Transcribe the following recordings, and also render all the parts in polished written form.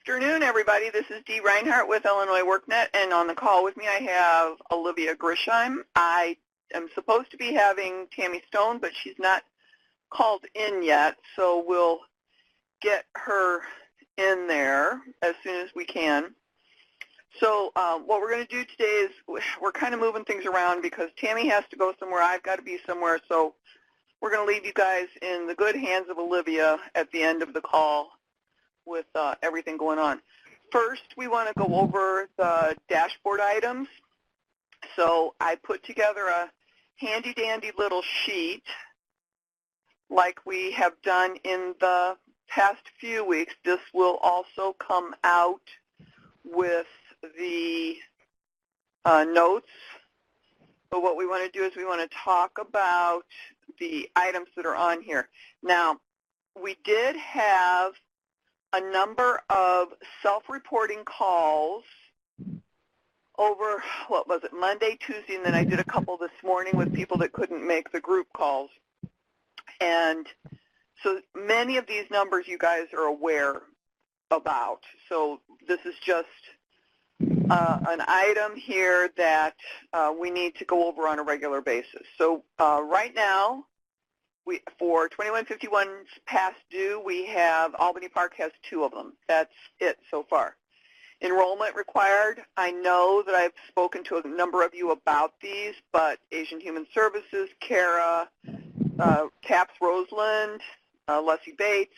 Afternoon, everybody. This is Dee Reinhardt with Illinois WorkNet, and on the call with me I have Olivia Grisham. I am supposed to be having Tammy Stone, but she's not called in yet, so we'll get her in there as soon as we can. So what we're going to do today is we're kind of moving things around because Tammy has to go somewhere, I've got to be somewhere, so we're going to leave you guys in the good hands of Olivia at the end of the call with everything going on. First, we want to go over the dashboard items. So I put together a handy-dandy little sheet like we have done in the past few weeks. This will also come out with the notes. But what we want to do is we want to talk about the items that are on here. Now, we did have a number of self-reporting calls over, what was it, Monday, Tuesday, and then I did a couple this morning with people that couldn't make the group calls. And so many of these numbers you guys are aware about. So this is just an item here that we need to go over on a regular basis. So right now, for 2151's past due, we have Albany Park has 2 of them. That's it so far. Enrollment required, I know that I've spoken to a number of you about these, but Asian Human Services, CARA, CAPS Roseland, Leslie Bates,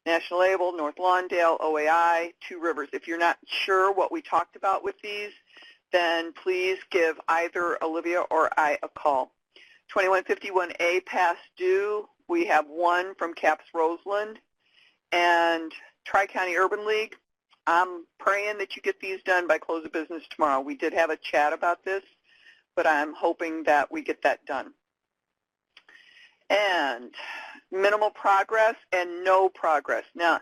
National Able, North Lawndale, OAI, 2 Rivers. If you're not sure what we talked about with these, then please give either Olivia or I a call. 2151A past due, we have 1 from CAPS Roseland, and Tri-County Urban League. I'm praying that you get these done by close of business tomorrow. We did have a chat about this, but I'm hoping that we get that done. And minimal progress and no progress. Now,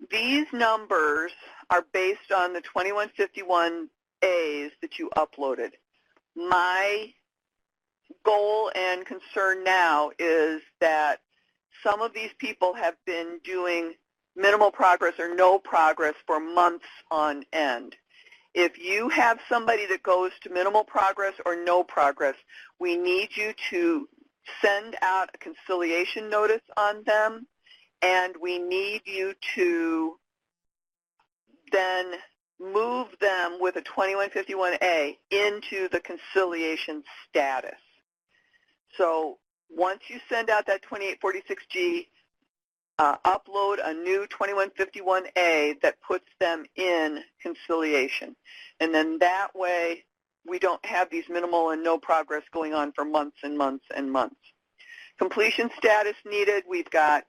these numbers are based on the 2151As that you uploaded. My goal and concern now is that some of these people have been doing minimal progress or no progress for months on end. If you have somebody that goes to minimal progress or no progress, we need you to send out a conciliation notice on them, and we need you to then move them with a 2151A into the conciliation status. So once you send out that 2846G, upload a new 2151A that puts them in conciliation. And then that way we don't have these minimal and no progress going on for months and months and months. Completion status needed, we've got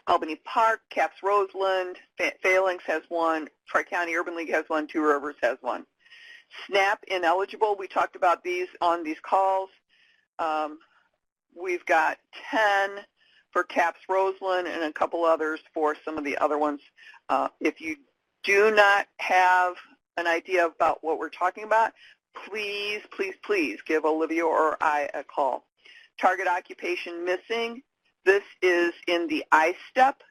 Albany Park, CAPS Roseland, Phalanx has 1, Tri-County Urban League has 1, 2 Rivers has 1. SNAP ineligible, we talked about these on these calls. We've got 10 for CAPS Roseland and a couple others for some of the other ones. If you do not have an idea about what we're talking about, please, please, please give Olivia or I a call. Target occupation missing. This is in the ISTEP,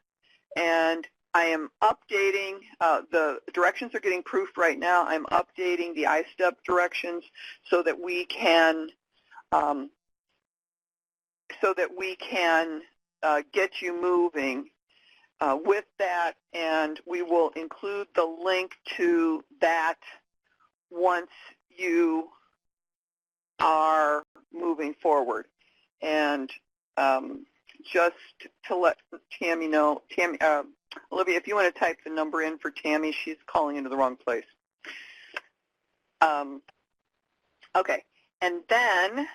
and I am updating, the directions are getting proofed right now. I'm updating the ISTEP directions so that we can get you moving with that, and we will include the link to that once you are moving forward. And just to let Tammy know, Olivia, if you want to type the number in for Tammy, she's calling into the wrong place. Okay, and then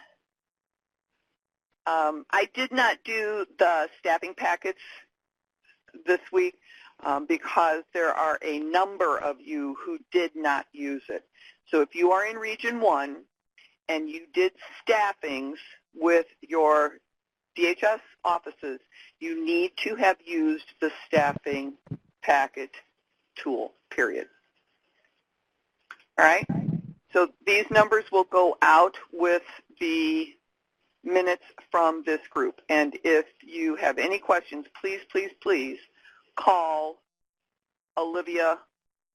I did not do the staffing packets this week because there are a number of you who did not use it. So if you are in Region 1 and you did staffings with your DHS offices, you need to have used the staffing packet tool, period. All right? So these numbers will go out with the minutes from this group. And if you have any questions, please, please, please call Olivia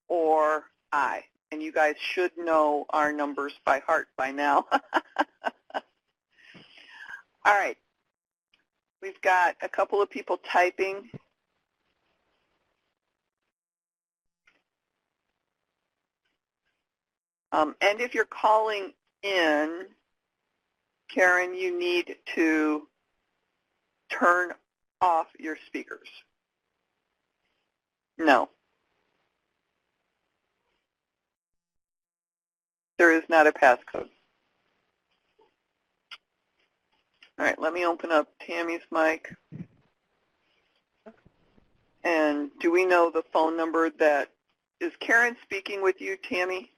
or I. And you guys should know our numbers by heart by now. All right. We've got a couple of people typing. And if you're calling in, Karen, you need to turn off your speakers. No. There is not a passcode. All right, let me open up Tammy's mic. And do we know the phone number that, is Karen speaking with you, Tammy?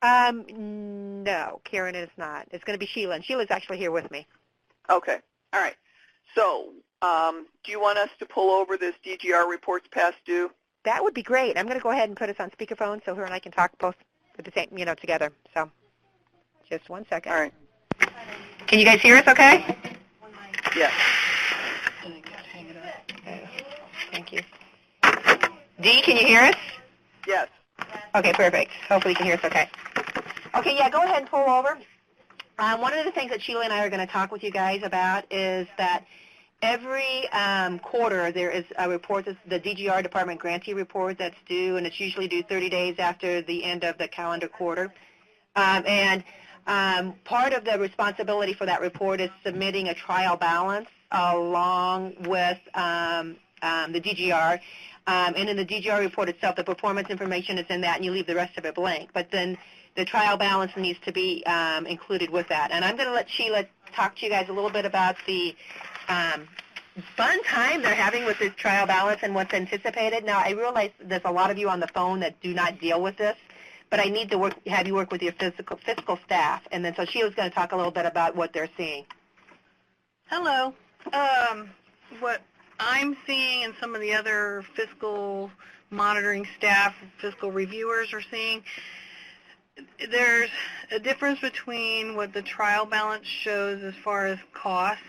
No, Karen is not. It's going to be Sheila, and Sheila's actually here with me. Okay, all right. So do you want us to pull over this DGR reports past due? That would be great. I'm going to go ahead and put us on speakerphone so her and I can talk both at the same, together. So just one second. All right. Can you guys hear us okay? Yes. Okay. Thank you. Dee, can you hear us? Yes. Okay, perfect. Hopefully you can hear us okay. Okay, yeah, go ahead and pull over. One of the things that Sheila and I are going to talk with you guys about is that every quarter there is a report, the DGR Department Grantee Report that's due, and it's usually due 30 days after the end of the calendar quarter. Part of the responsibility for that report is submitting a trial balance along with the DGR. And in the DGR report itself, the performance information is in that, and you leave the rest of it blank. But then the trial balance needs to be included with that. And I'm going to let Sheila talk to you guys a little bit about the fun time they're having with this trial balance and what's anticipated. Now, I realize there's a lot of you on the phone that do not deal with this, but I need to have you work with your fiscal staff. And then so Sheila's going to talk a little bit about what they're seeing. Hello. What I'm seeing and some of the other fiscal monitoring staff, fiscal reviewers are seeing, there's a difference between what the trial balance shows as far as costs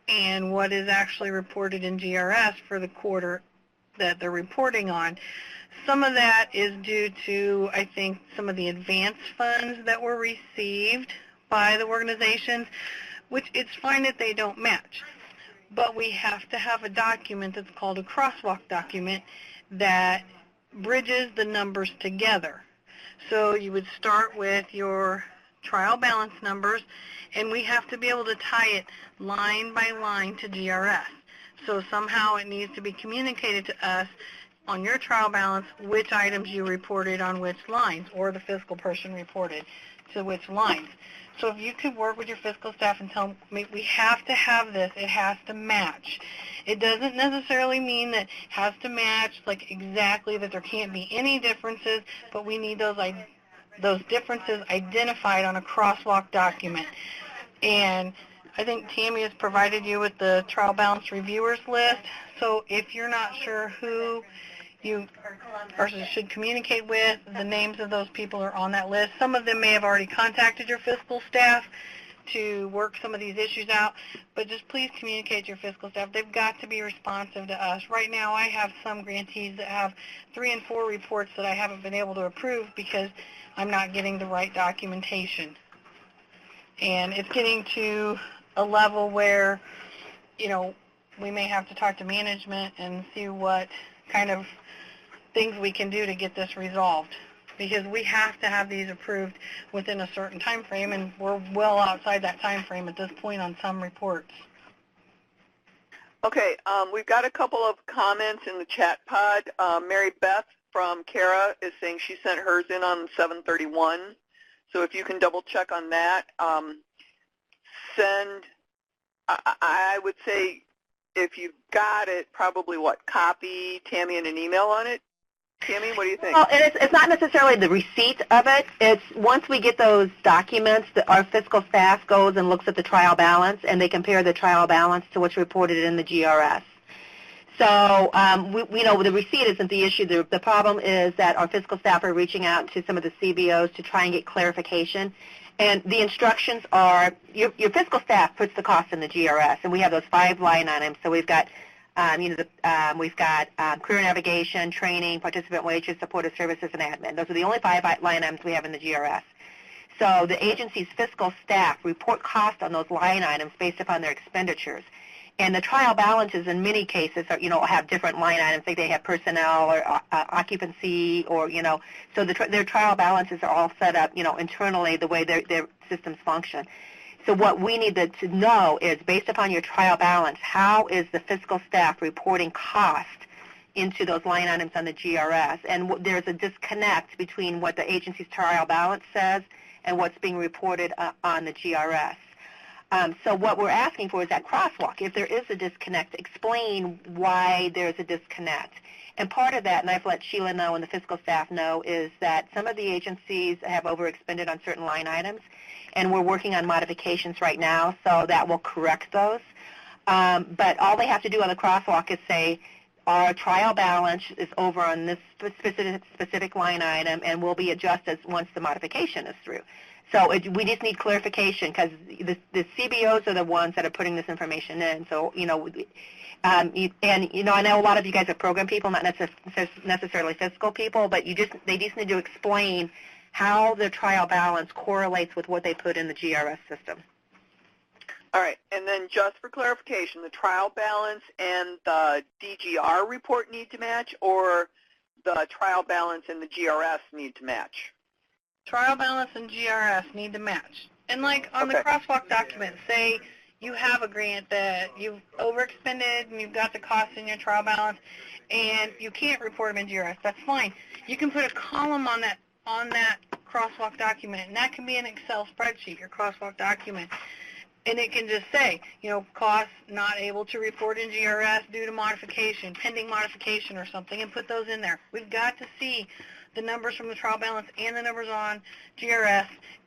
and what is actually reported in GRS for the quarter that they're reporting on. Some of that is due to, I think, some of the advance funds that were received by the organizations, which it's fine that they don't match. But we have to have a document that's called a crosswalk document that bridges the numbers together. So you would start with your trial balance numbers, and we have to be able to tie it line by line to GRS. So somehow it needs to be communicated to us on your trial balance which items you reported on which lines, or the fiscal person reported to which lines. So if you could work with your fiscal staff and tell them, we have to have this, it has to match. It doesn't necessarily mean that it has to match like exactly, that there can't be any differences, but we need those differences identified on a crosswalk document. And I think Tammy has provided you with the trial balance reviewers list. So if you're not sure who you should communicate with, the names of those people are on that list. Some of them may have already contacted your fiscal staff to work some of these issues out, but just please communicate to your fiscal staff. They've got to be responsive to us. Right now I have some grantees that have 3 and 4 reports that I haven't been able to approve because I'm not getting the right documentation. And it's getting to a level where, we may have to talk to management and see what kind of things we can do to get this resolved, because we have to have these approved within a certain time frame, and we're well outside that time frame at this point on some reports. Okay, we've got a couple of comments in the chat pod. Mary Beth from Cara is saying she sent hers in on 7/31. So if you can double check on that, I would say if you've got it, probably copy Tammy in an email on it. Tammy, what do you think? Well, and it's not necessarily the receipt of it. It's once we get those documents, our fiscal staff goes and looks at the trial balance, and they compare the trial balance to what's reported in the GRS. So we know the receipt isn't the issue. The problem is that our fiscal staff are reaching out to some of the CBOs to try and get clarification. And the instructions are, your fiscal staff puts the cost in the GRS, and we have those 5 line items. So we've got We've got career navigation, training, participant wages, supportive services, and admin. Those are the only 5 line items we have in the GRS. So the agency's fiscal staff report cost on those line items based upon their expenditures. And the trial balances in many cases are, have different line items. Like they have personnel or occupancy or, so their trial balances are all set up, internally the way their systems function. So what we need to know is, based upon your trial balance, how is the fiscal staff reporting cost into those line items on the GRS? And there's a disconnect between what the agency's trial balance says and what's being reported on the GRS. So what we're asking for is that crosswalk. If there is a disconnect, explain why there's a disconnect. And part of that, and I've let Sheila know and the fiscal staff know, is that some of the agencies have overexpended on certain line items, and we're working on modifications right now, so that will correct those. But all they have to do on the crosswalk is say, our trial balance is over on this specific line item and will be adjusted once the modification is through. So we just need clarification, because the CBOs are the ones that are putting this information in. So, I know a lot of you guys are program people, not necessarily fiscal people, but they just need to explain how the trial balance correlates with what they put in the GRS system. All right, and then just for clarification, the trial balance and the DGR report need to match, or the trial balance and the GRS need to match? Trial balance and GRS need to match. And like on the Crosswalk document, say you have a grant that you've overexpended and you've got the costs in your trial balance and you can't report them in GRS, that's fine. You can put a column on that Crosswalk document, and that can be an Excel spreadsheet, your Crosswalk document. And it can just say, costs not able to report in GRS due to modification, pending modification or something, and put those in there. We've got to see the numbers from the trial balance and the numbers on GRS,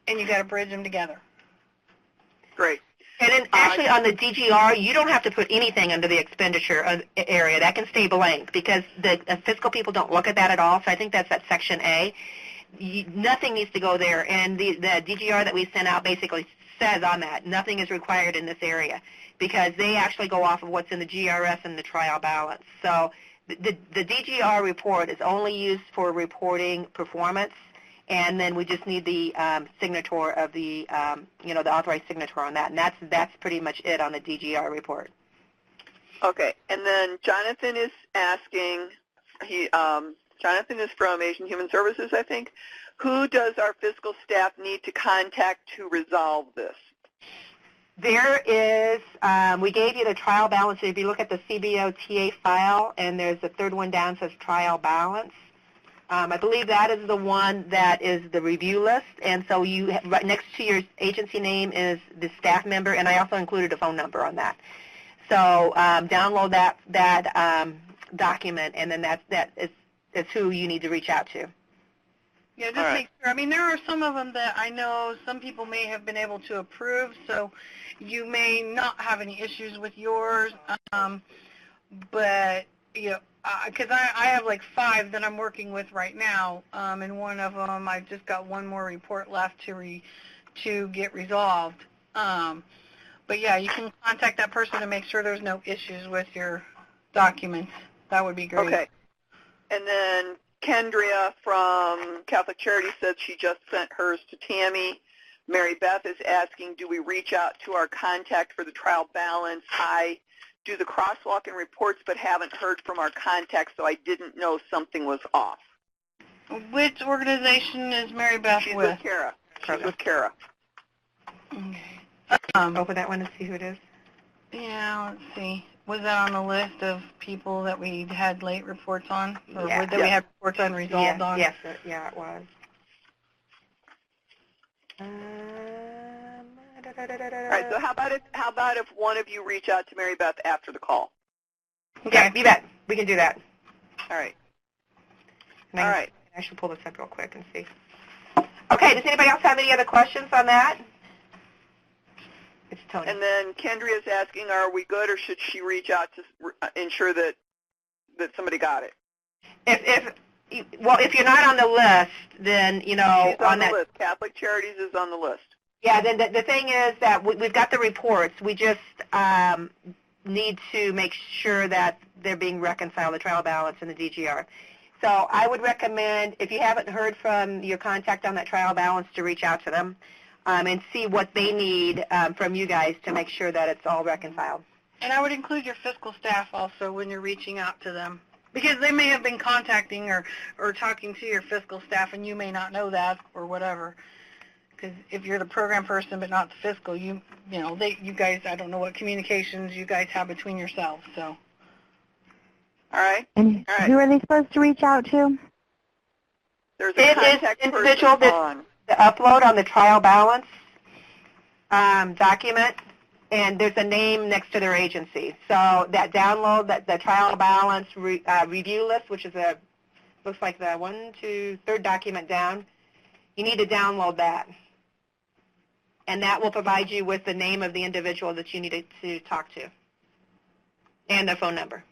and you've got to bridge them together. Great. And then actually on the DGR, you don't have to put anything under the expenditure area. That can stay blank, because the fiscal people don't look at that at all, so I think that's at Section A. Nothing needs to go there, and the DGR that we sent out basically says on that, nothing is required in this area, because they actually go off of what's in the GRS and the trial balance. So the DGR report is only used for reporting performance, and then we just need the signature of the, the authorized signature on that, and that's pretty much it on the DGR report. Okay, and then Jonathan is asking, Jonathan is from Asian Human Services, I think. Who does our fiscal staff need to contact to resolve this? There is, we gave you the trial balance. If you look at the CBO TA file, and there's the third one down says trial balance. I believe that is the one that is the review list, and so you right next to your agency name is the staff member, and I also included a phone number on that. So download that document, and then that is who you need to reach out to. Yeah, just make sure. I mean, there are some of them that I know some people may have been able to approve, so you may not have any issues with yours. But, because I have like 5 that I'm working with right now, and one of them I just got one more report left to get resolved. But yeah, you can contact that person to make sure there's no issues with your documents. That would be great. Okay. And then Kendria from Catholic Charity said she just sent hers to Tammy. Mary Beth is asking, do we reach out to our contact for the trial balance? I do the crosswalk and reports but haven't heard from our contact, so I didn't know something was off. Which organization is Mary Beth She's with? with Kara. She's with Kara. Okay. Open that one to see who it is. Yeah, let's see. Was that on the list of people that we had late reports on, or Yeah. that we had reports unresolved on? Yes, yeah, it was. All right, so how about if one of you reach out to Mary Beth after the call? Okay, you bet. We can do that. All right. All right. I should pull this up real quick and see. Okay, does anybody else have any other questions on that? It's Tony. And then Kendria is asking, are we good, or should she reach out to ensure that somebody got it? If you're not on the list, then, She's on the list. Catholic Charities is on the list. Yeah, then the thing is that we've got the reports. We just, need to make sure that they're being reconciled, the trial balance and the DGR. So I would recommend, if you haven't heard from your contact on that trial balance, to reach out to them and see what they need from you guys to make sure that it's all reconciled. And I would include your fiscal staff also when you're reaching out to them, because they may have been contacting or talking to your fiscal staff, and you may not know that or whatever. Because if you're the program person but not the fiscal, you guys, I don't know what communications you guys have between yourselves. So. All right. And all right. who are they supposed to reach out to? There's a contact individual person on. The upload on the trial balance document, and there's a name next to their agency. So that download, the trial balance review list, which is looks like the third document down, you need to download that. And that will provide you with the name of the individual that you need to talk to and their phone number.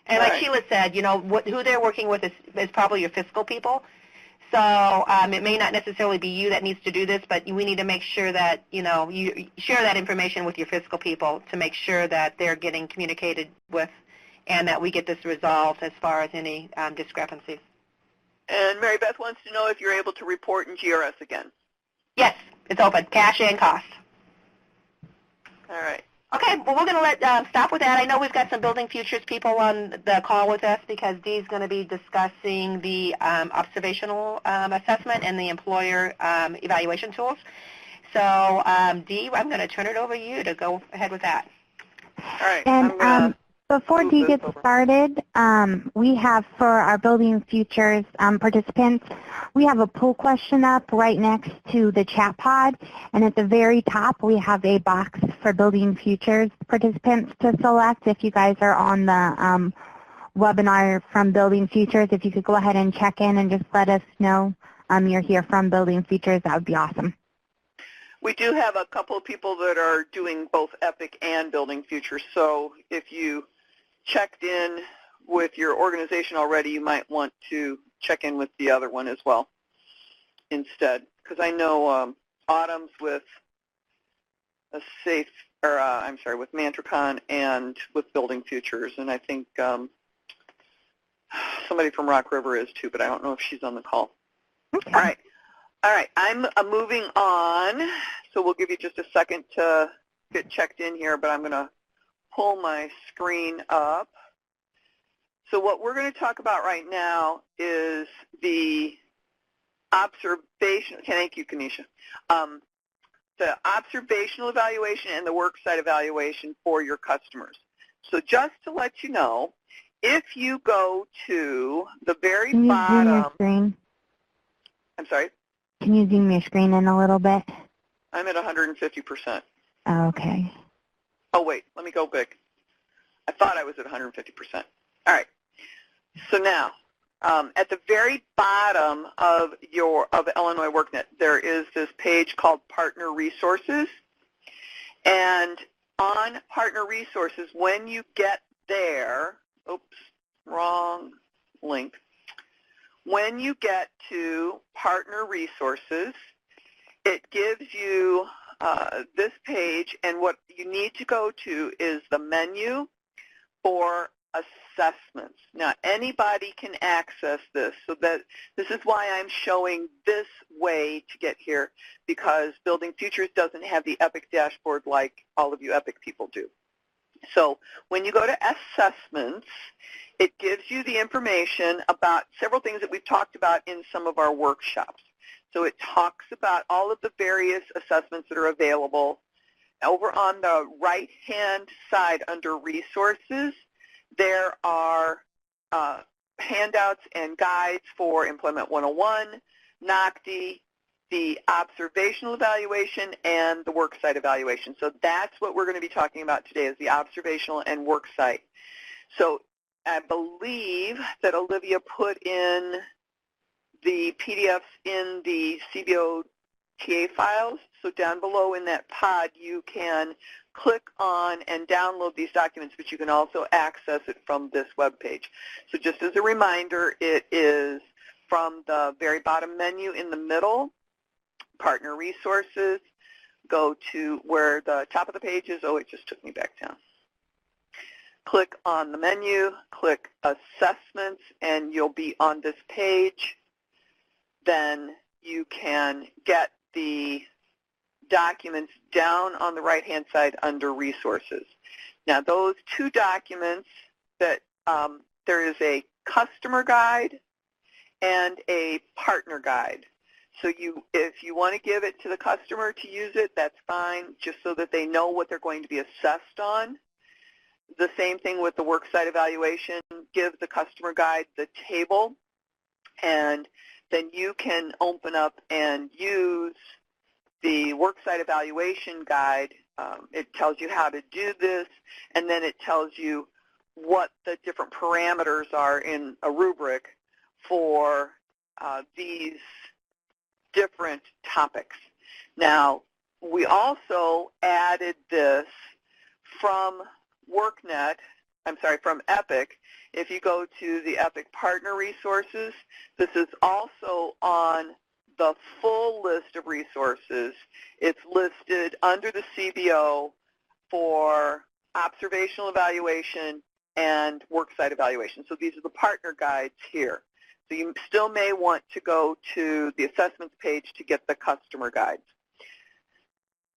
And like Sheila said, who they're working with is probably your fiscal people. So it may not necessarily be you that needs to do this, but we need to make sure that, you share that information with your fiscal people to make sure that they're getting communicated with and that we get this resolved as far as any discrepancies. And Mary Beth wants to know if you're able to report in GRS again. Yes, it's open, cash and cost. All right. Okay, well, we're going to stop with that. I know we've got some Building Futures people on the call with us because Dee's going to be discussing the observational assessment and the employer evaluation tools. So, Dee, I'm going to turn it over to you to go ahead with that. All right. And before Dee gets started, we have for our Building Futures participants, we have a poll question up right next to the chat pod, and at the very top we have a box for Building Futures participants to select. If you guys are on the webinar from Building Futures, if you could go ahead and check in and just let us know you're here from Building Futures, that would be awesome. We do have a couple of people that are doing both EPIC and Building Futures, so if you checked in with your organization already, you might want to check in with the other one as well instead, because I know Autumn's with with Mantricon and with Building Futures, and I think somebody from Rock River is too, but I don't know if she's on the call. Okay. All right, I'm moving on, so we'll give you just a second to get checked in here, but I'm going to pull my screen up. So what we're going to talk about right now is the observation. Thank you, Kanisha. The observational evaluation and the worksite evaluation for your customers. So just to let you know, if you go to the very Can you bottom. zoom your screen? I'm sorry? Can you zoom your screen in a little bit? I'm at 150%. Okay. Oh, wait, let me go back. I thought I was at 150%. All right. So now, at the very bottom of Illinois WorkNet, there is this page called Partner Resources. And on Partner Resources, when you get there, oops, wrong link. When you get to Partner Resources, it gives you this page, and what you need to go to is the menu for assessments. Now, anybody can access this, so that this is why I'm showing this way to get here, because Building Futures doesn't have the EPIC dashboard like all of you EPIC people do. So when you go to assessments, it gives you the information about several things that we've talked about in some of our workshops. So it talks about all of the various assessments that are available. Over on the right-hand side under Resources, there are handouts and guides for Employment 101, NOCD, the observational evaluation, and the worksite evaluation. So that's what we're going to be talking about today, is the observational and worksite. So I believe that Olivia put in the PDFs in the CBO TA files. So down below in that pod, you can click on and download these documents, but you can also access it from this web page. So just as a reminder, it is from the very bottom menu in the middle, Partner Resources, go to where the top of the page is. Oh, it just took me back down. Click on the menu, click Assessments, and you'll be on this page. Then you can get the documents down on the right-hand side under Resources. Now, those two documents that there is a customer guide and a partner guide. So if you want to give it to the customer to use it, that's fine, just so that they know what they're going to be assessed on. The same thing with the worksite evaluation. Give the customer guide the table, and then you can open up and use the worksite evaluation guide. It tells you how to do this, and then it tells you what the different parameters are in a rubric for these different topics. Now, we also added this from from EPIC. If you go to the EPIC Partner Resources, this is also on the full list of resources. It's listed under the CBO for observational evaluation and worksite evaluation. So these are the partner guides here. So you still may want to go to the assessments page to get the customer guides.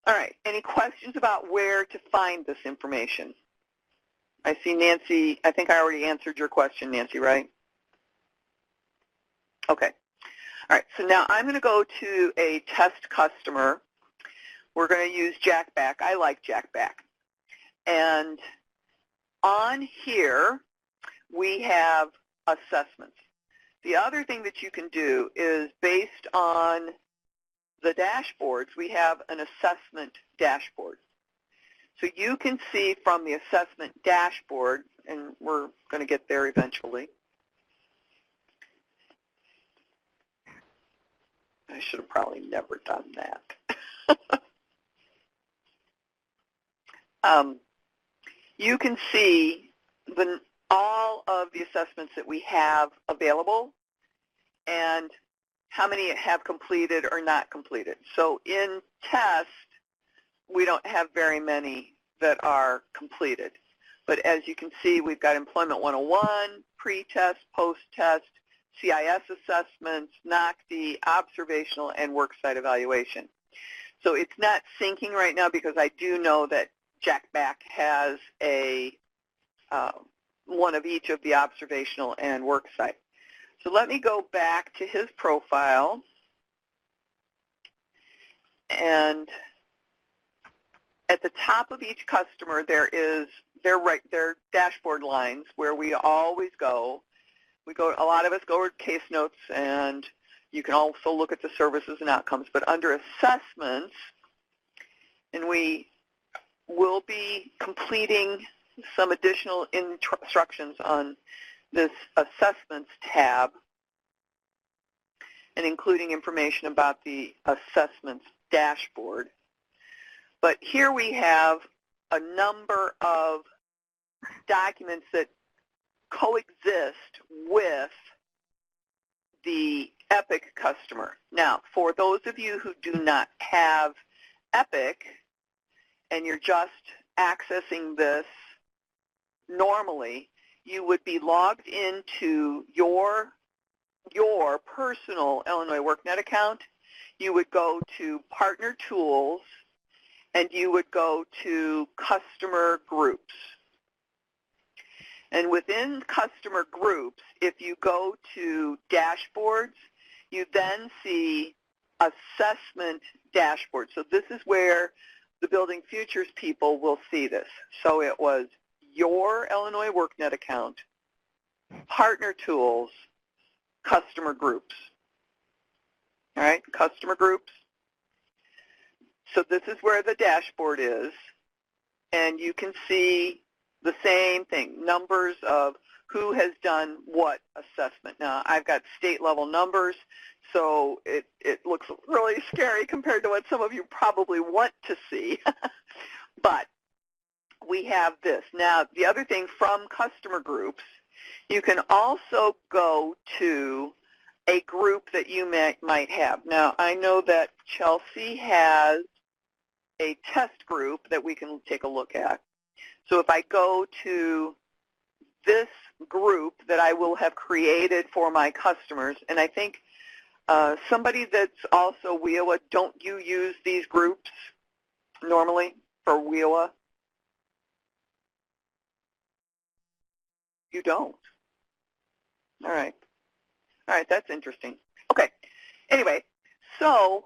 All right, any questions about where to find this information? I see Nancy, I think I already answered your question, Nancy, right? Okay. All right, so now I'm going to go to a test customer. We're going to use Jack Back. I like Jack Back. And on here, we have assessments. The other thing that you can do is based on the dashboards, we have an assessment dashboard. So you can see from the assessment dashboard, and we're going to get there eventually. I should have probably never done that. You can see all of the assessments that we have available and how many have completed or not completed. So in test, we don't have very many that are completed. But as you can see, we've got Employment 101, pre-test, post-test, CIS assessments, NOCD, observational, and worksite evaluation. So it's not syncing right now because I do know that Jack Back has one of each of the observational and worksite. So let me go back to his profile, and at the top of each customer there is their dashboard lines where we always go. A lot of us go over case notes, and you can also look at the services and outcomes. But under assessments, and we will be completing some additional instructions on this assessments tab and including information about the assessments dashboard. But here we have a number of documents that coexist with the EPIC customer. Now, for those of you who do not have EPIC and you're just accessing this normally, you would be logged into your personal Illinois WorkNet account. You would go to Partner Tools, and you would go to Customer Groups. And within Customer Groups, if you go to Dashboards, you then see Assessment Dashboard. So this is where the Building Futures people will see this. So it was your Illinois WorkNet account, Partner Tools, Customer Groups. All right, Customer Groups. So this is where the dashboard is, and you can see the same thing, numbers of who has done what assessment. Now, I've got state-level numbers, so it looks really scary compared to what some of you probably want to see. But we have this. Now, the other thing from Customer Groups, you can also go to a group that you might have. Now, I know that Chelsea has a test group that we can take a look at. So if I go to this group that I will have created for my customers, and I think somebody that's also WIOA, don't you use these groups normally for WIOA? You don't. All right. All right, that's interesting. Okay. Anyway, so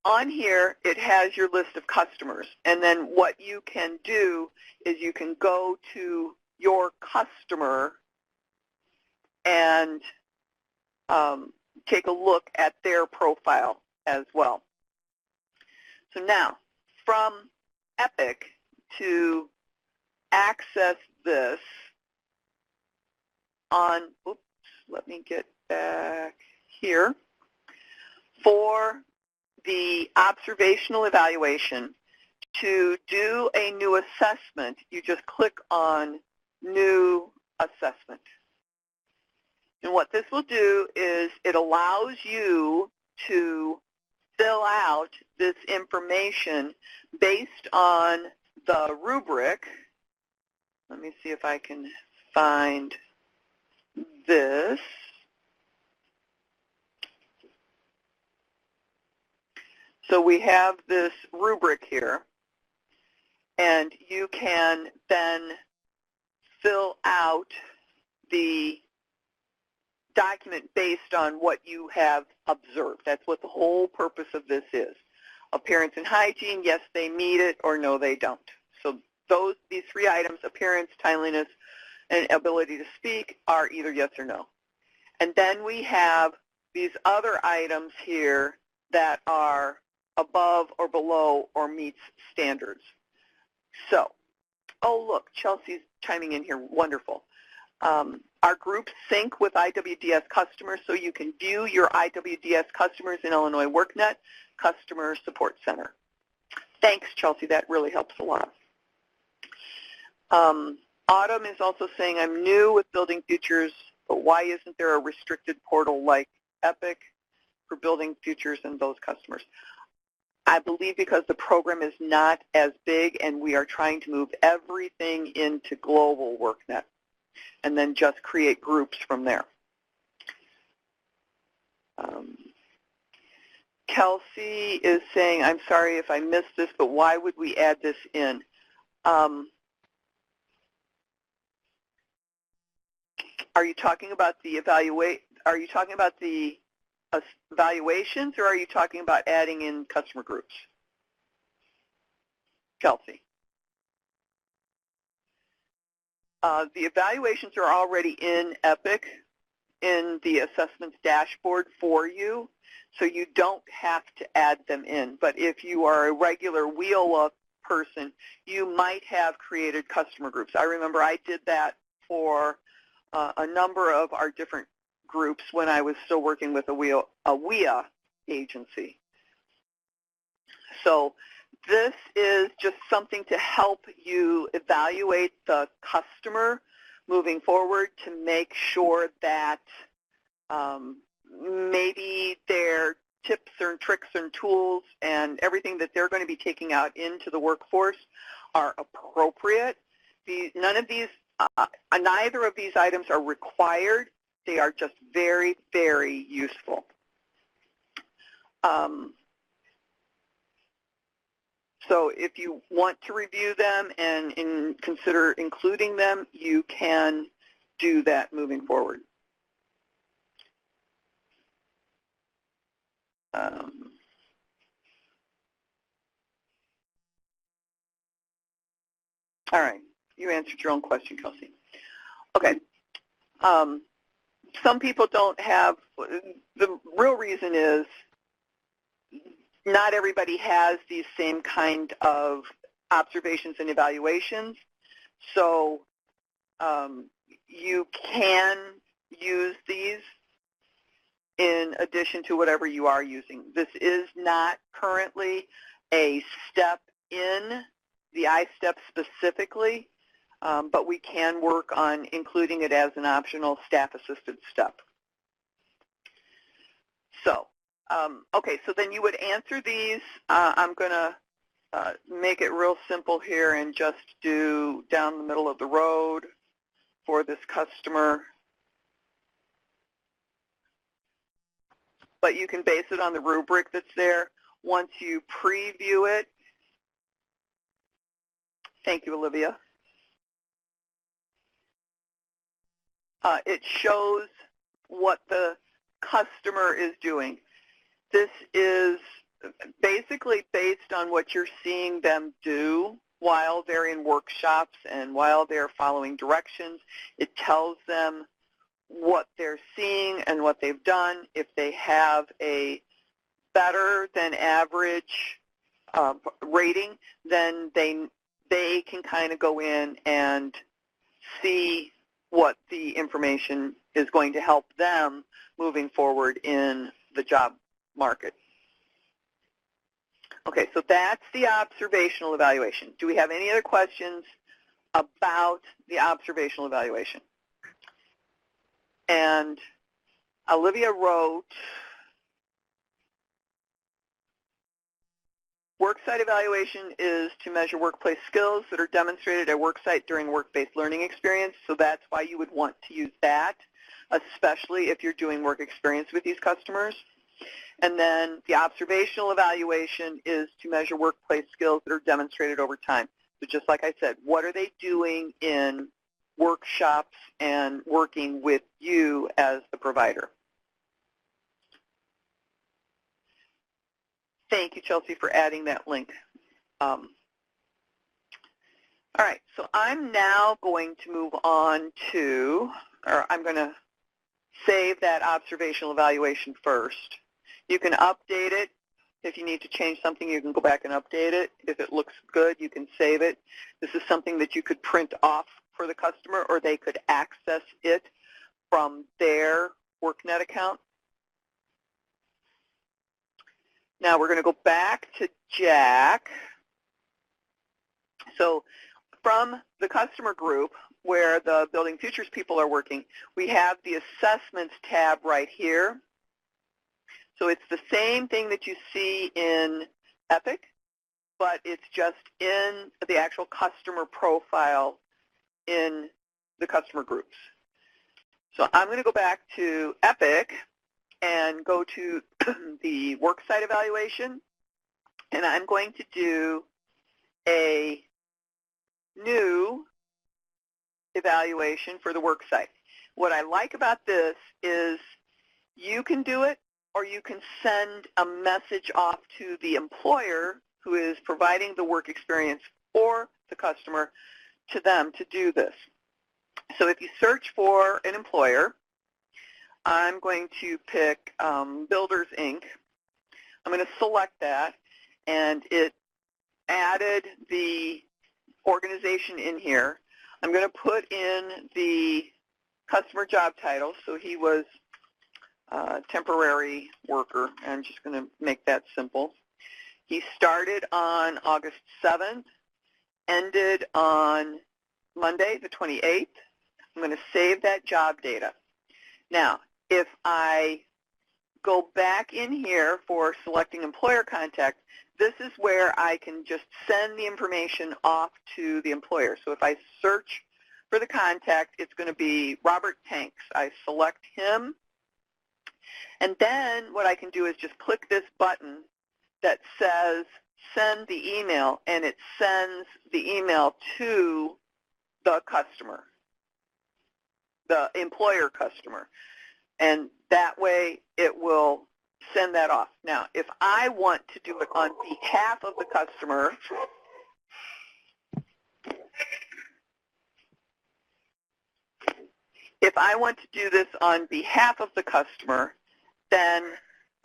on here it has your list of customers, and then what you can do is you can go to your customer and take a look at their profile as well. So now, from Epic to access this on, oops, let me get back here. For the observational evaluation, to do a new assessment, you just click on New Assessment. And what this will do is it allows you to fill out this information based on the rubric. Let me see if I can find this. So we have this rubric here, and you can then fill out the document based on what you have observed. That's what the whole purpose of this is. Appearance and hygiene, yes, they meet it, or no, they don't. So these three items, appearance, timeliness, and ability to speak, are either yes or no. And then we have these other items here that are above or below or meets standards. So, oh look, Chelsea's chiming in here, wonderful. Our groups sync with IWDS customers, so you can view your IWDS customers in Illinois WorkNet Customer Support Center. Thanks, Chelsea, that really helps a lot. Autumn is also saying, I'm new with Building Futures, but why isn't there a restricted portal like Epic for Building Futures and those customers? I believe because the program is not as big and we are trying to move everything into global WorkNet and then just create groups from there. Kelsey is saying, I'm sorry if I missed this, but why would we add this in? Are you talking about the evaluations, or are you talking about adding in customer groups? Kelsey. The evaluations are already in Epic in the assessments dashboard for you, so you don't have to add them in. But if you are a regular WIOA person, you might have created customer groups. I remember I did that for a number of our different groups when I was still working with a WIA agency. So this is just something to help you evaluate the customer moving forward to make sure that maybe their tips and tricks and tools and everything that they're going to be taking out into the workforce are appropriate. Neither of these items are required. They are just very, very useful. So if you want to review them and consider including them, you can do that moving forward. All right, you answered your own question, Kelsey. Okay. Some people don't have, the real reason is not everybody has these same kind of observations and evaluations. So you can use these in addition to whatever you are using. This is not currently a step in the ISTEP specifically, but we can work on including it as an optional staff-assisted step. So, okay, so then you would answer these. I'm going to make it real simple here and just do down the middle of the road for this customer. But you can base it on the rubric that's there. Once you preview it, thank you, Olivia. It shows what the customer is doing. This is basically based on what you're seeing them do while they're in workshops and while they're following directions. It tells them what they're seeing and what they've done. If they have a better than average rating, then they can kind of go in and see what the information is going to help them moving forward in the job market. Okay, so that's the observational evaluation. Do we have any other questions about the observational evaluation? And Olivia wrote, worksite evaluation is to measure workplace skills that are demonstrated at worksite during work-based learning experience, so that's why you would want to use that, especially if you're doing work experience with these customers. And then the observational evaluation is to measure workplace skills that are demonstrated over time. So just like I said, what are they doing in workshops and working with you as the provider? Thank you, Chelsea, for adding that link. All right, so I'm now going to move on to, or I'm going to save that observational evaluation first. You can update it. If you need to change something, you can go back and update it. If it looks good, you can save it. This is something that you could print off for the customer, or they could access it from their WorkNet account. Now we're going to go back to Jack. So from the customer group where the Building Futures people are working, we have the Assessments tab right here. So it's the same thing that you see in Epic, but it's just in the actual customer profile in the customer groups. So I'm going to go back to Epic and go to the worksite evaluation, and I'm going to do a new evaluation for the worksite. What I like about this is you can do it, or you can send a message off to the employer who is providing the work experience for the customer to them to do this. So if you search for an employer, I'm going to pick Builders, Inc. I'm going to select that, and it added the organization in here. I'm going to put in the customer job title, so he was temporary worker. I'm just going to make that simple. He started on August 7th, ended on Monday the 28th. I'm going to save that job data. Now, if I go back in here for selecting employer contact, this is where I can just send the information off to the employer. So if I search for the contact, it's going to be Robert Tanks. I select him. And then what I can do is just click this button that says send the email, and it sends the email to the customer, the employer customer. And that way it will send that off. Now, if I want to do it on behalf of the customer, then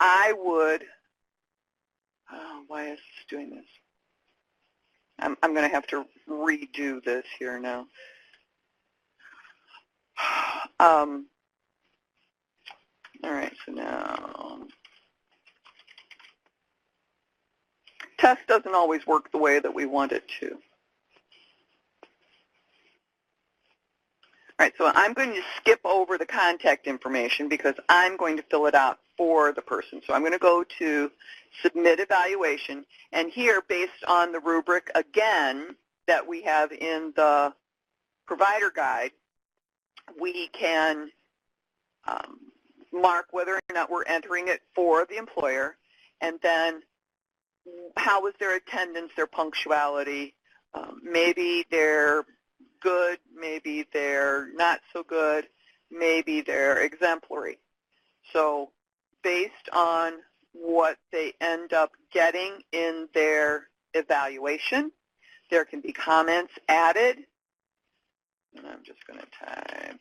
I would, why is this doing this? I'm going to have to redo this here now. All right, so now, test doesn't always work the way that we want it to. All right, so I'm going to skip over the contact information because I'm going to fill it out for the person. So I'm going to go to Submit Evaluation, and here, based on the rubric, again, that we have in the provider guide, we can mark whether or not we're entering it for the employer, and then how was their attendance, their punctuality. Maybe they're good, maybe they're not so good, maybe they're exemplary. So based on what they end up getting in their evaluation, there can be comments added. And I'm just going to type.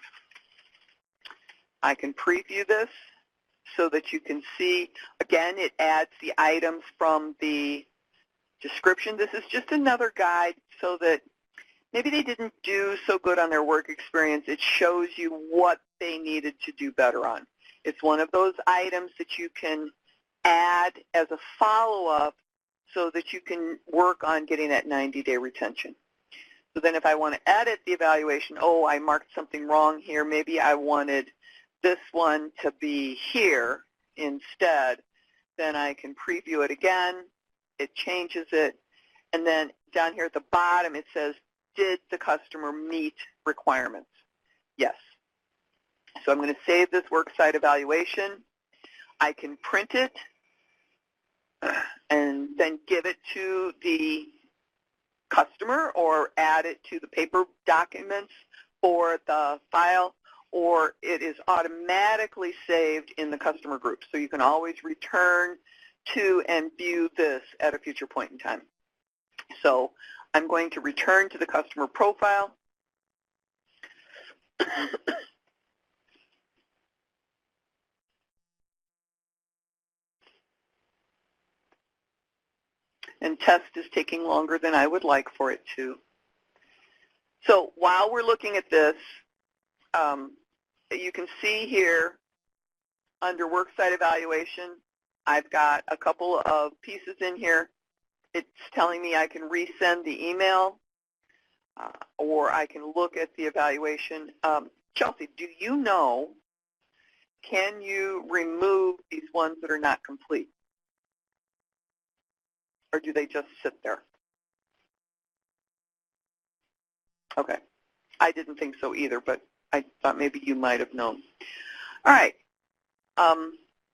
I can preview this so that you can see. Again, it adds the items from the description. This is just another guide so that maybe they didn't do so good on their work experience. It shows you what they needed to do better on. It's one of those items that you can add as a follow-up so that you can work on getting that 90-day retention. So then if I want to edit the evaluation, oh, I marked something wrong here. Maybe I wanted this one to be here instead. Then I can preview it again. It changes it. And then down here at the bottom it says, did the customer meet requirements? Yes. So I'm going to save this worksite evaluation. I can print it and then give it to the customer or add it to the paper documents for the file, or it is automatically saved in the customer group. So you can always return to and view this at a future point in time. So I'm going to return to the customer profile. And test is taking longer than I would like for it to. So while we're looking at this, you can see here under Worksite Evaluation, I've got a couple of pieces in here. It's telling me I can resend the email or I can look at the evaluation. Chelsea, do you know, can you remove these ones that are not complete? Or do they just sit there? Okay. I didn't think so either, but I thought maybe you might have known. All right.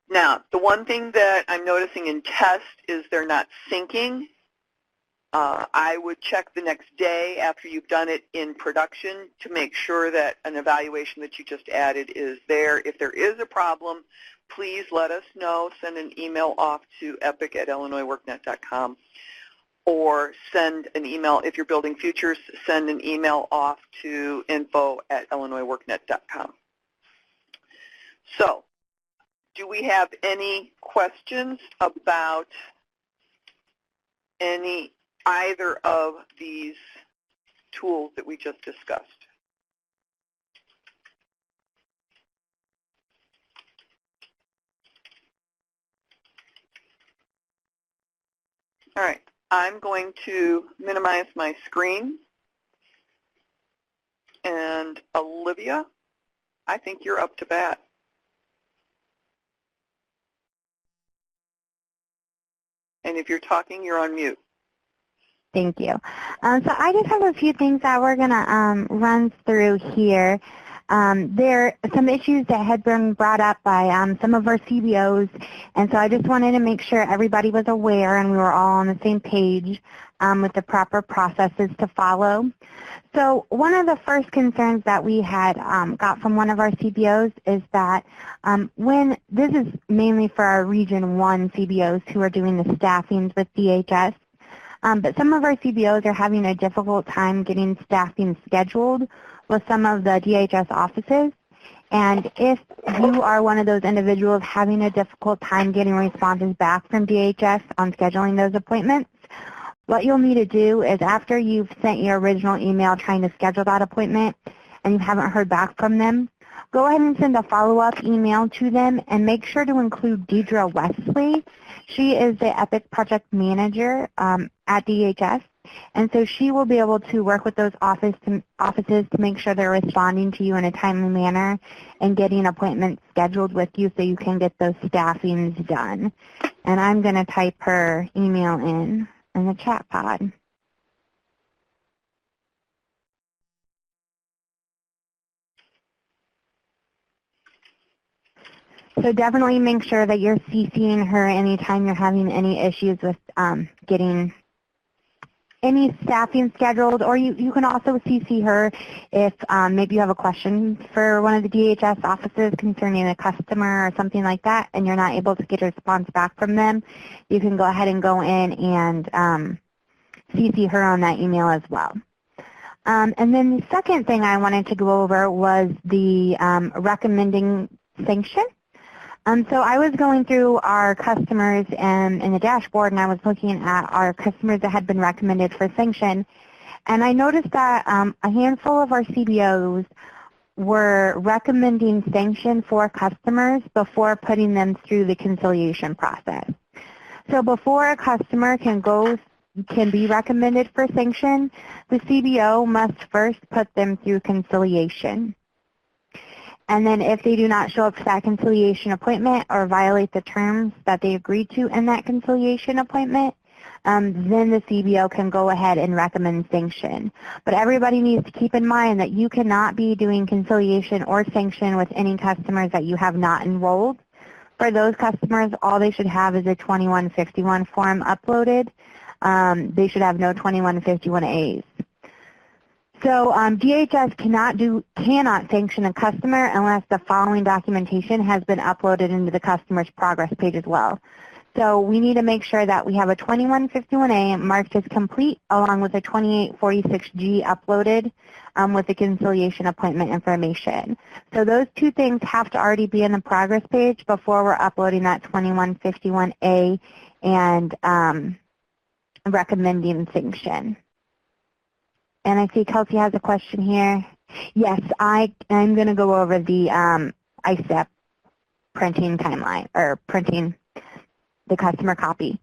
Now, the one thing that I'm noticing in test is they're not syncing. I would check the next day after you've done it in production to make sure that an evaluation that you just added is there. If there is a problem, please let us know. Send an email off to epic@illinoisworknet.com or send an email. If you're building futures, send an email off to info@illinoisworknet.com. So, do we have any questions about either of these tools that we just discussed? All right, I'm going to minimize my screen. And Olivia, I think you're up to bat. And if you're talking, you're on mute. Thank you. So I just have a few things that we're going to run through here. There are some issues that had been brought up by some of our CBOs, and so I just wanted to make sure everybody was aware and we were all on the same page with the proper processes to follow. So one of the first concerns that we had got from one of our CBOs is that when this is mainly for our Region 1 CBOs who are doing the staffings with DHS, but some of our CBOs are having a difficult time getting staffing scheduled with some of the DHS offices. And if you are one of those individuals having a difficult time getting responses back from DHS on scheduling those appointments, what you'll need to do is after you've sent your original email trying to schedule that appointment and you haven't heard back from them, go ahead and send a follow-up email to them and make sure to include Deidre Wesley. She is the EPIC project manager at DHS, And so she will be able to work with those offices to make sure they're responding to you in a timely manner and getting appointments scheduled with you so you can get those staffings done. And I'm going to type her email in the chat pod. So definitely make sure that you're CCing her anytime you're having any issues with getting any staffing scheduled, or you can also CC her if maybe you have a question for one of the DHS offices concerning a customer or something like that, and you're not able to get a response back from them. You can go ahead and go in and CC her on that email as well. And then the second thing I wanted to go over was the recommending sanction. So I was going through our customers in the dashboard, and I was looking at our customers that had been recommended for sanction, and I noticed that a handful of our CBOs were recommending sanction for customers before putting them through the conciliation process. So before a customer can be recommended for sanction, the CBO must first put them through conciliation. And then if they do not show up to that conciliation appointment or violate the terms that they agreed to in that conciliation appointment, then the CBO can go ahead and recommend sanction. But everybody needs to keep in mind that you cannot be doing conciliation or sanction with any customers that you have not enrolled. For those customers, all they should have is a 2151 form uploaded. They should have no 2151As. So DHS cannot sanction a customer unless the following documentation has been uploaded into the customer's progress page as well. So we need to make sure that we have a 2151A marked as complete along with a 2846G uploaded with the conciliation appointment information. So those two things have to already be in the progress page before we're uploading that 2151A and recommending sanction. And I see Kelsey has a question here. Yes, I'm going to go over the ISTEP printing timeline, or printing the customer copy.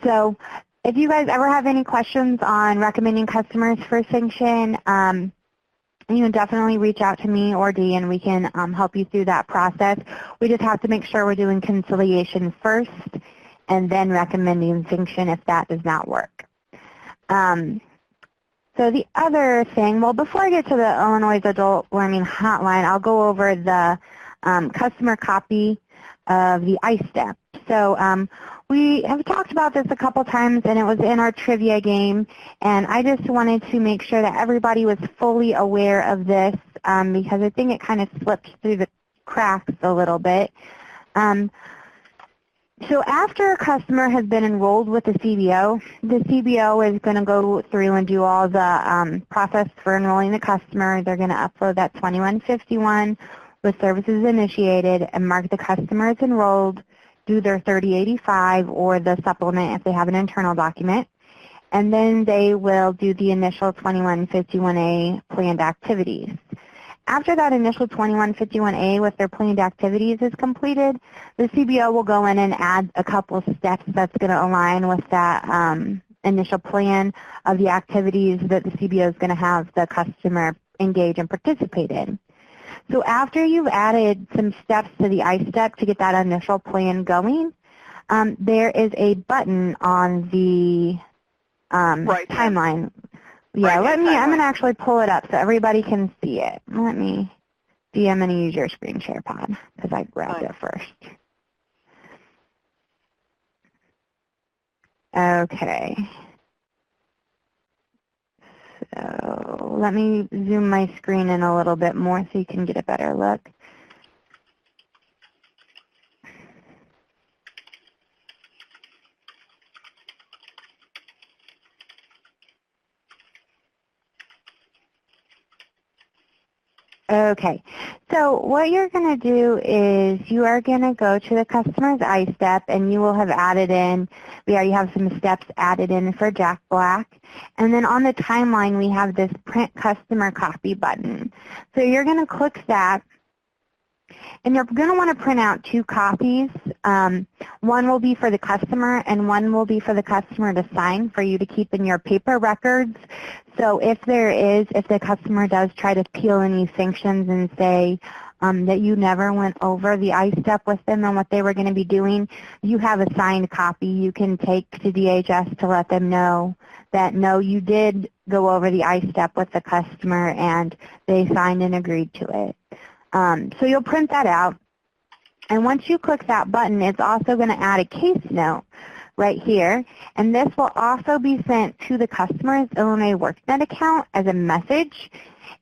So if you guys ever have any questions on recommending customers for sanction, you can definitely reach out to me or Dee, and we can help you through that process. We just have to make sure we're doing conciliation first and then recommending sanction if that does not work. So the other thing, well, before I get to the Illinois Adult Learning Hotline, I'll go over the customer copy of the ISTEP. So we have talked about this a couple times, and it was in our trivia game, and I just wanted to make sure that everybody was fully aware of this because I think it kind of slipped through the cracks a little bit. So after a customer has been enrolled with the CBO is going to go through and do all the process for enrolling the customer. They're going to upload that 2151 with services initiated and mark the customer as enrolled, do their 3085 or the supplement if they have an internal document, and then they will do the initial 2151A planned activities. After that initial 2151A with their planned activities is completed, the CBO will go in and add a couple steps that's going to align with that initial plan of the activities that the CBO is going to have the customer engage and participate in. So after you've added some steps to the ISTEP to get that initial plan going, there is a button on the timeline. Yeah, I'm going to actually pull it up so everybody can see it. Let me see, I'm going to use your screen share pod because I grabbed it first. Okay. So let me zoom my screen in a little bit more so you can get a better look. Okay, so what you're going to do is you are going to go to the customer's ISTEP and you will have added in, we already have some steps added in for Jack Black. And then on the timeline we have this print customer copy button. So you're going to click that and you're going to want to print out 2 copies One will be for the customer, and one will be for the customer to sign for you to keep in your paper records. So if the customer does try to peel any sanctions and say that you never went over the ISTEP with them and what they were going to be doing, you have a signed copy you can take to DHS to let them know that, no, you did go over the ISTEP with the customer and they signed and agreed to it. So you'll print that out. And once you click that button, it's also going to add a case note right here. And this will also be sent to the customer's Illinois WorkNet account as a message.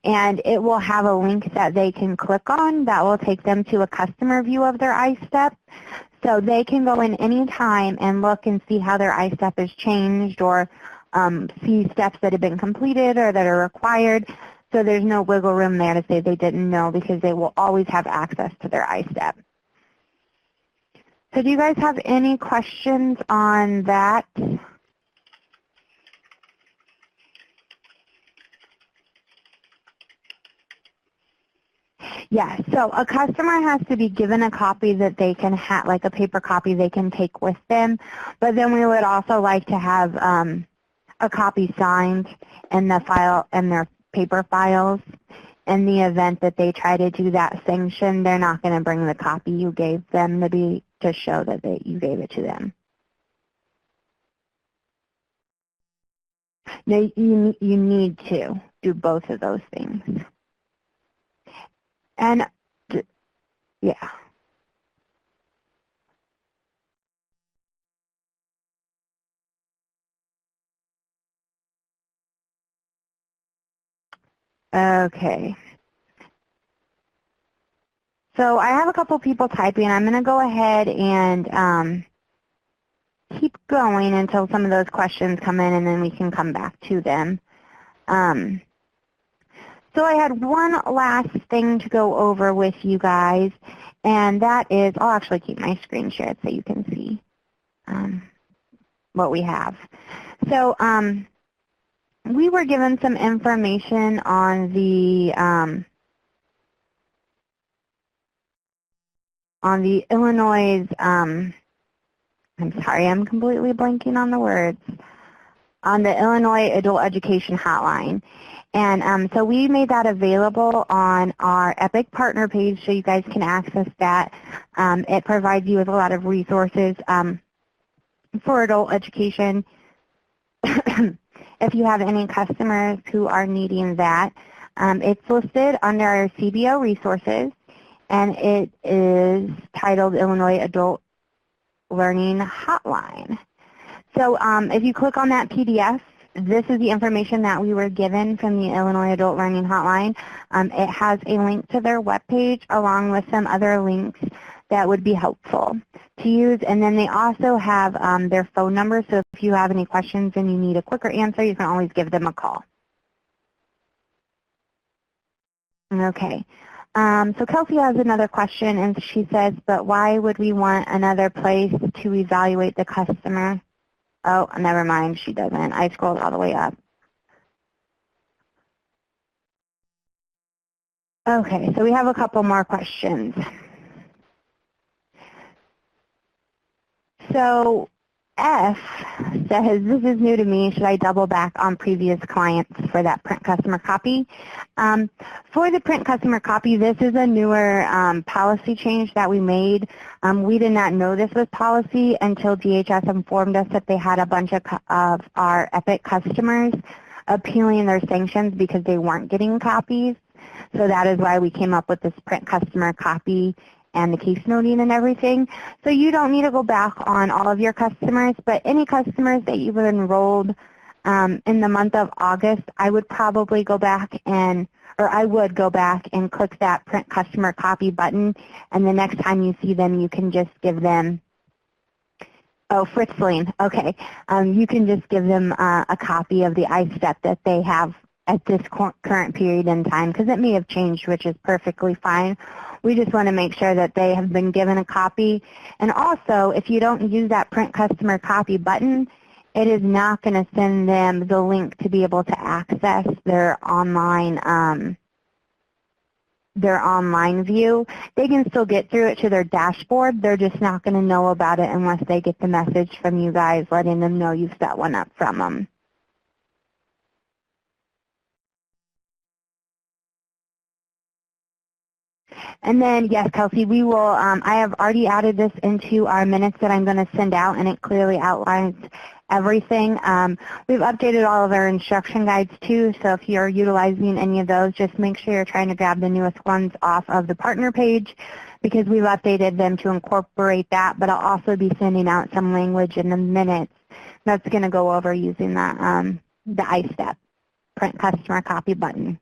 And it will have a link that they can click on that will take them to a customer view of their ISTEP. So they can go in any time and look and see how their ISTEP has changed, or see steps that have been completed or that are required. So there's no wiggle room there to say they didn't know, because they will always have access to their ISTEP. So do you guys have any questions on that? Yeah, so a customer has to be given a copy that they can have, like a paper copy they can take with them. But then we would also like to have a copy signed in the file, in their paper files. In the event that they try to do that sanction, they're not going to bring the copy you gave them to show that you gave it to them. No, you need to do both of those things. And yeah. Okay. So I have a couple people typing. I'm going to go ahead and keep going until some of those questions come in, and then we can come back to them. So I had one last thing to go over with you guys, and that is, I'll actually keep my screen shared so you can see what we have. So we were given some information on the Illinois, I'm sorry, I'm completely blanking on the words, on the Illinois Adult Education Hotline. And so we made that available on our EPIC partner page so you guys can access that. It provides you with a lot of resources for adult education. If you have any customers who are needing that, it's listed under our CBO resources, and it is titled Illinois Adult Learning Hotline. So if you click on that PDF, this is the information that we were given from the Illinois Adult Learning Hotline. It has a link to their webpage along with some other links that would be helpful to use. And then they also have their phone number, so if you have any questions and you need a quicker answer, you can always give them a call. Okay. So Kelsey has another question, and she says, but why would we want another place to evaluate the customer? Oh, never mind, she doesn't. I scrolled all the way up. Okay, so we have a couple more questions. So F says, this is new to me. Should I double back on previous clients for that print customer copy? For the print customer copy, this is a newer policy change that we made. We did not know this was policy until DHS informed us that they had a bunch of our EPIC customers appealing their sanctions because they weren't getting copies. So that is why we came up with this print customer copy and the case noting and everything. So you don't need to go back on all of your customers, but any customers that you've enrolled in the month of August, I would probably go back and, or I would go back and click that print customer copy button, and the next time you see them, you can just give them, oh, Fritzling, okay. You can just give them a copy of the ISTEP that they have at this current period in time, because it may have changed, which is perfectly fine. We just want to make sure that they have been given a copy. And also, if you don't use that print customer copy button, it is not going to send them the link to be able to access their online their online view. They can still get through it to their dashboard. They're just not going to know about it unless they get the message from you guys letting them know you've set one up from them. And then, yes, Kelsey, we will, I have already added this into our minutes that I'm going to send out, and it clearly outlines everything. We've updated all of our instruction guides too, so if you're utilizing any of those, just make sure you're trying to grab the newest ones off of the partner page because we've updated them to incorporate that, but I'll also be sending out some language in the minutes that's going to go over using that, the ISTEP, print customer copy button.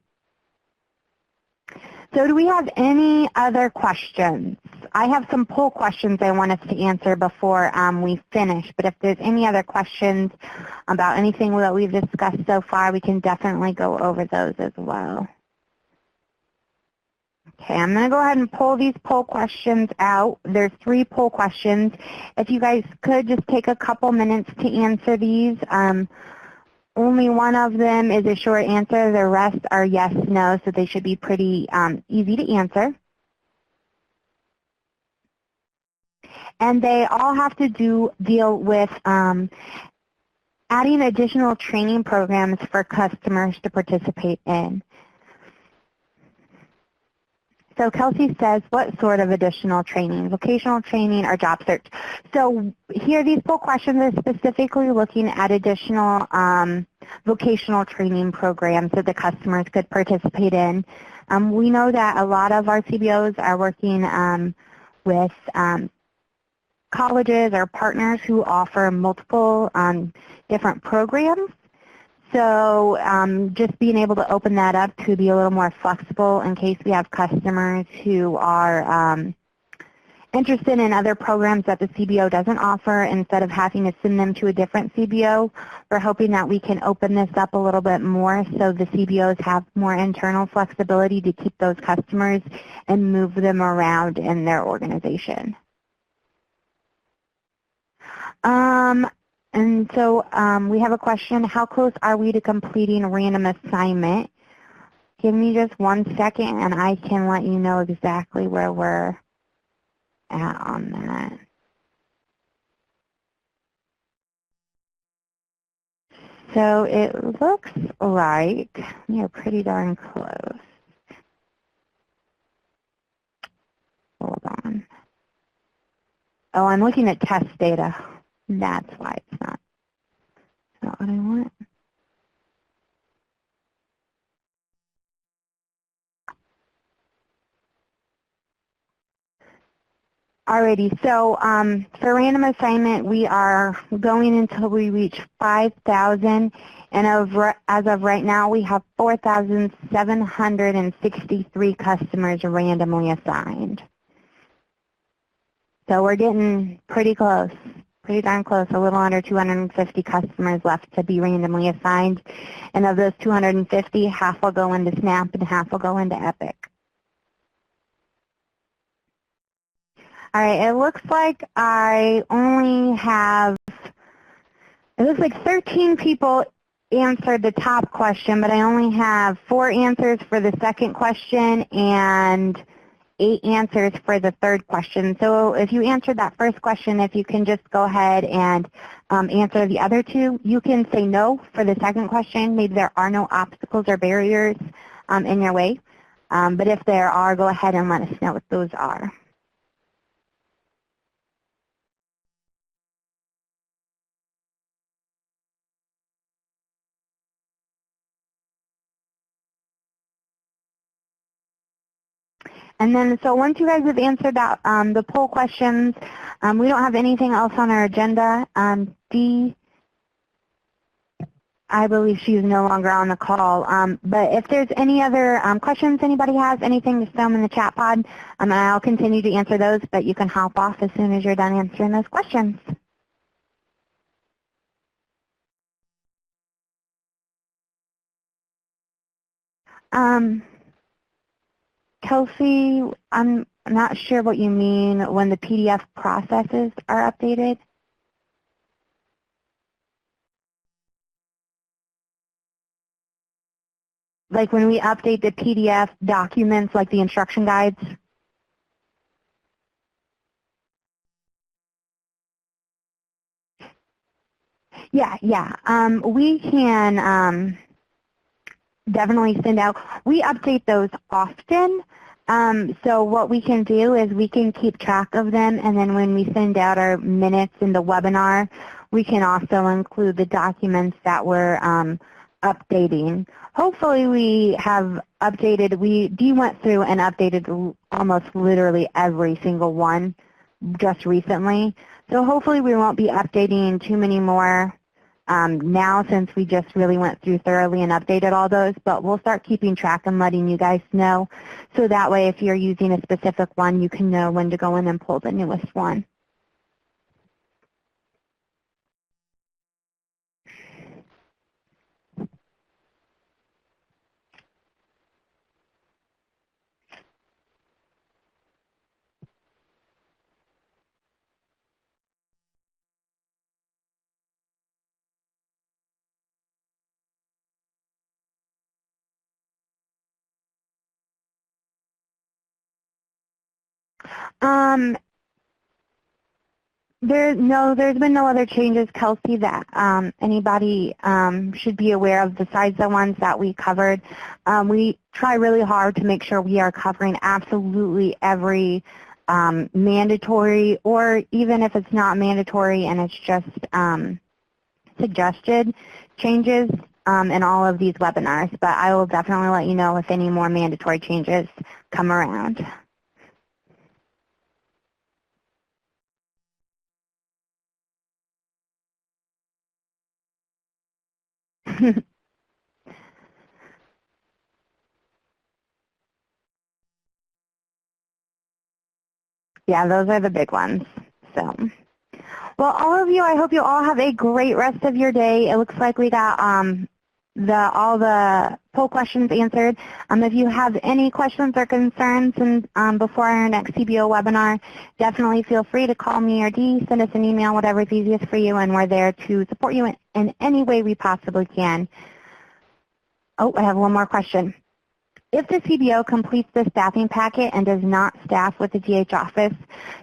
So do we have any other questions? I have some poll questions I want us to answer before we finish, but if there's any other questions about anything that we've discussed so far, we can definitely go over those as well. Okay, I'm going to go ahead and pull these poll questions out. There's 3 poll questions. If you guys could just take a couple minutes to answer these. Only one of them is a short answer. The rest are yes, no, so they should be pretty easy to answer. And they all have to deal with adding additional training programs for customers to participate in. So Kelsey says, what sort of additional training, vocational training or job search? So here, these poll questions are specifically looking at additional vocational training programs that the customers could participate in. We know that a lot of our CBOs are working with colleges or partners who offer multiple different programs. So just being able to open that up to be a little more flexible in case we have customers who are interested in other programs that the CBO doesn't offer, instead of having to send them to a different CBO, we're hoping that we can open this up a little bit more so the CBOs have more internal flexibility to keep those customers and move them around in their organization. And so we have a question, how close are we to completing a random assignment? Give me just 1 second and I can let you know exactly where we're at on that. So it looks like you're pretty darn close. Hold on. Oh, I'm looking at test data. That's why it's not what I want. Alrighty, so for random assignment, we are going until we reach 5,000, and as of right now, we have 4,763 customers randomly assigned. So we're getting pretty close. Pretty darn close, a little under 250 customers left to be randomly assigned. And of those 250, half will go into SNAP and half will go into EPIC. All right, it looks like I only have, it looks like 13 people answered the top question, but I only have 4 answers for the second question and 8 answers for the third question. So if you answered that first question, if you can just go ahead and answer the other 2. You can say no for the second question. Maybe there are no obstacles or barriers in your way. But if there are, go ahead and let us know what those are. And then, so once you guys have answered that, the poll questions, we don't have anything else on our agenda. Dee, I believe she's no longer on the call. But if there's any other questions anybody has, anything to throw them in the chat pod, I'll continue to answer those, but you can hop off as soon as you're done answering those questions. Kelsey, I'm not sure what you mean when the PDF processes are updated. like when we update the PDF documents, like the instruction guides? Yeah. We can definitely send out. We update those often. So what we can do is we can keep track of them, and then when we send out our minutes in the webinar, we can also include the documents that we're updating. Hopefully we have updated, Dee went through and updated almost literally every single one just recently. So hopefully we won't be updating too many more now, since we just really went through thoroughly and updated all those, but we'll start keeping track and letting you guys know, so that way if you're using a specific one, you can know when to go in and pull the newest one. There's been no other changes, Kelsey, that anybody should be aware of besides the ones that we covered. We try really hard to make sure we are covering absolutely every mandatory, or even if it's not mandatory and it's just suggested changes in all of these webinars. But I will definitely let you know if any more mandatory changes come around. Yeah, those are the big ones. So, well, all of you, I hope you all have a great rest of your day. It looks like we got all the poll questions answered. If you have any questions or concerns before our next CBO webinar, definitely feel free to call me or Dee, send us an email, whatever is easiest for you, and we're there to support you in any way we possibly can. Oh, I have one more question. If the CBO completes the staffing packet and does not staff with the DH office,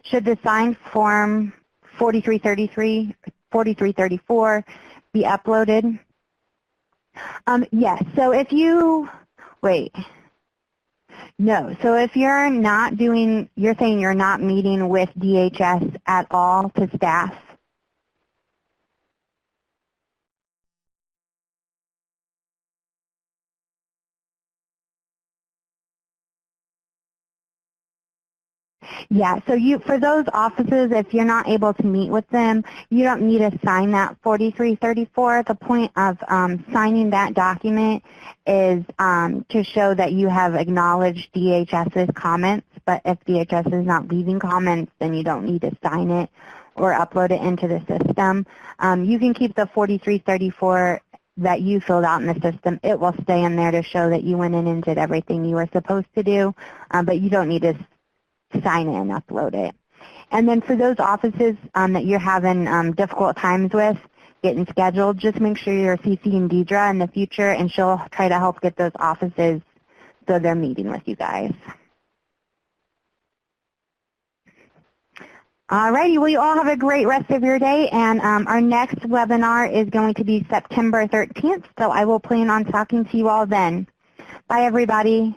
should the signed form 4333, 4334 be uploaded? Yes. So if you, no. So if you're not doing, you're saying you're not meeting with DHS at all to staff? Yeah, so for those offices, if you're not able to meet with them, you don't need to sign that 4334. The point of signing that document is to show that you have acknowledged DHS's comments, but if DHS is not leaving comments, then you don't need to sign it or upload it into the system. You can keep the 4334 that you filled out in the system. It will stay in there to show that you went in and did everything you were supposed to do, but you don't need to sign it and upload it. And then for those offices that you're having difficult times with getting scheduled, just make sure you're CCing Deidre in the future, and she'll try to help get those offices so they're meeting with you guys. Alrighty, well, you all have a great rest of your day, and our next webinar is going to be September 13th, so I will plan on talking to you all then. Bye, everybody.